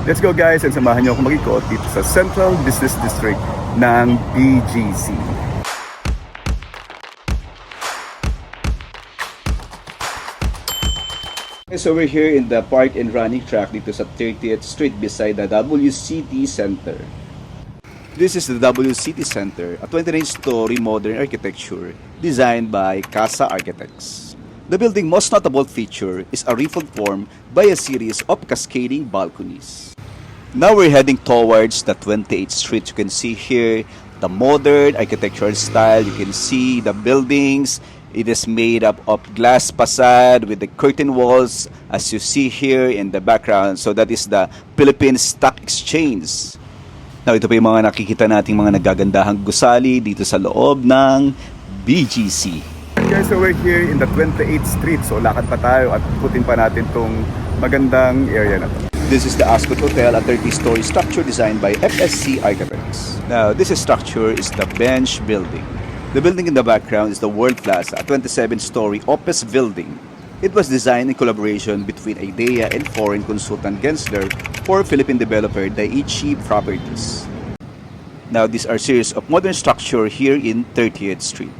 Let's go guys and samahan niyo ako mag-ikot dito sa Central Business District ng BGC. So we're here in the park and running track dito sa 30th Street beside the WCT Center. This is the WCT Center, a 29-story modern architecture designed by Casa Architects. The building's most notable feature is a roof formed by a series of cascading balconies. Now we're heading towards the 28th Street. You can see here the modern architectural style. You can see the buildings. It is made up of glass facade with the curtain walls as you see here in the background. So that is the Philippine Stock Exchange. Now ito pa yung mga nakikita nating mga nagagandahang gusali dito sa loob ng BGC. Okay, so we're here in the 28th Street. So lakad pa tayo at putin pa natin tong magandang area na to. This is the Ascot Hotel, a 30-story structure designed by FSC Architects. Now this structure is the Bench Building. The building in the background is the World Plaza, a 27-story office building. It was designed in collaboration between IDEA and foreign consultant Gensler for Philippine developer Daiichi Properties. Now these are series of modern structure here in 30th Street.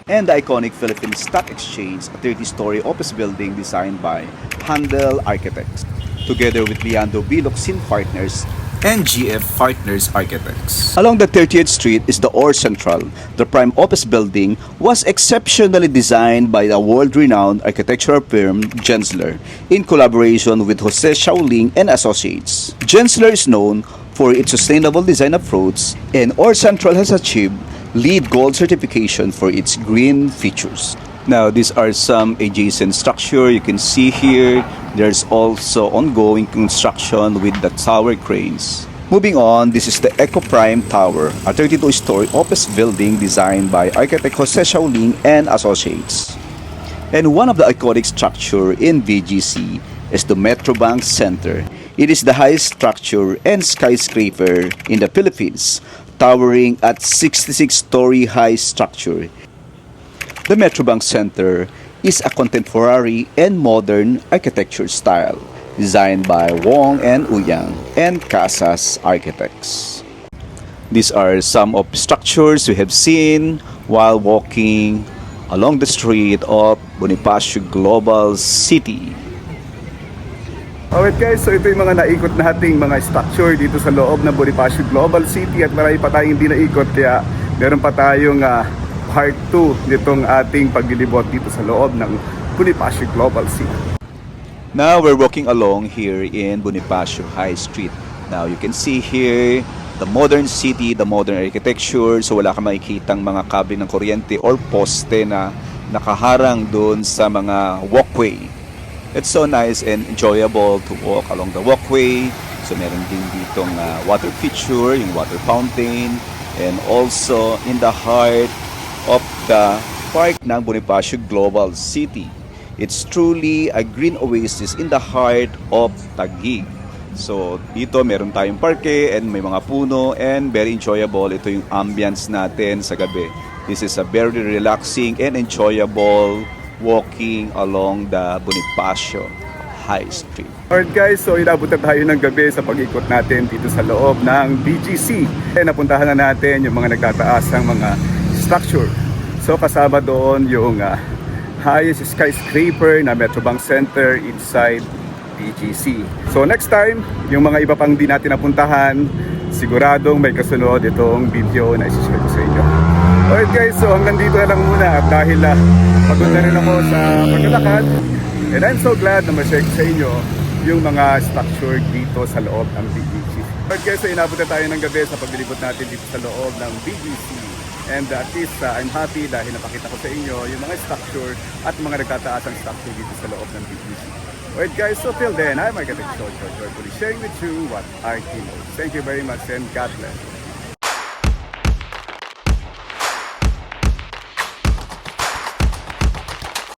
And the iconic Philippine Stock Exchange, a 30-story office building designed by Handel Architects, together with Leandro Biloxin Partners and GF Partners Architects. Along the 30th Street is the Or Central. The prime office building was exceptionally designed by the world-renowned architectural firm Gensler in collaboration with Jose Shaoling and Associates. Gensler is known for its sustainable design approach, and Or Central has achieved LEED Gold certification for its green features. Now these are some adjacent structure. You can see here there's also ongoing construction with the tower cranes. Moving on, this is the Eco Prime Tower, a 32-story office building designed by architect Jose Shaoling and Associates. And one of the iconic structure in BGC is the Metrobank Center. It is the highest structure and skyscraper in the Philippines, towering at 66-story high structure. The Metrobank Center is a contemporary and modern architecture style designed by Wong and Uyang and Casas Architects. These are some of the structures we have seen while walking along the street of Bonifacio Global City. Alright guys, so ito yung mga naikot nating mga structure dito sa loob ng Bonifacio Global City at marami pa tayong hindi naikot kaya meron pa tayong part 2 nitong ating paglilibot dito sa loob ng Bonifacio Global City. Now we're walking along here in Bonifacio High Street. Now you can see here the modern city, the modern architecture. So wala ka makikitang mga kable ng kuryente or poste na nakaharang doon sa mga walkway. It's so nice and enjoyable to walk along the walkway. So meron din ditong water feature, yung water fountain, and also in the heart of the park ng Bonifacio Global City. It's truly a green oasis in the heart of Taguig. So dito meron tayong parke and may mga puno and very enjoyable. Ito yung ambience natin sa gabi. This is a very relaxing and enjoyable walking along the Bonifacio High Street. Alright guys, so inabot na tayo ng gabi sa pag-ikot natin dito sa loob ng BGC. Napuntahan na natin yung mga nagtataas ng mga structure. So kasama doon yung highest skyscraper na Metrobank Center inside BGC. So next time, yung mga iba pang di natin napuntahan, siguradong may kasunod itong video na isi-share ko sa inyo. Alright guys, so hanggang dito na lang muna at dahil pagod na rin ako sa paglalakad, and I'm so glad na ma-share ko sa inyo yung mga structure dito sa loob ng BGC. Alright guys, so inabot na tayo ng gabi sa paglilibot natin dito sa loob ng BGC. And at least I'm happy dahil napakita ko sa inyo yung mga structure at mga nagtataasang structure dito sa loob ng BGC. Alright guys, so till then, I'm Architect George, sharing with you what RT knows. Thank you very much and God bless.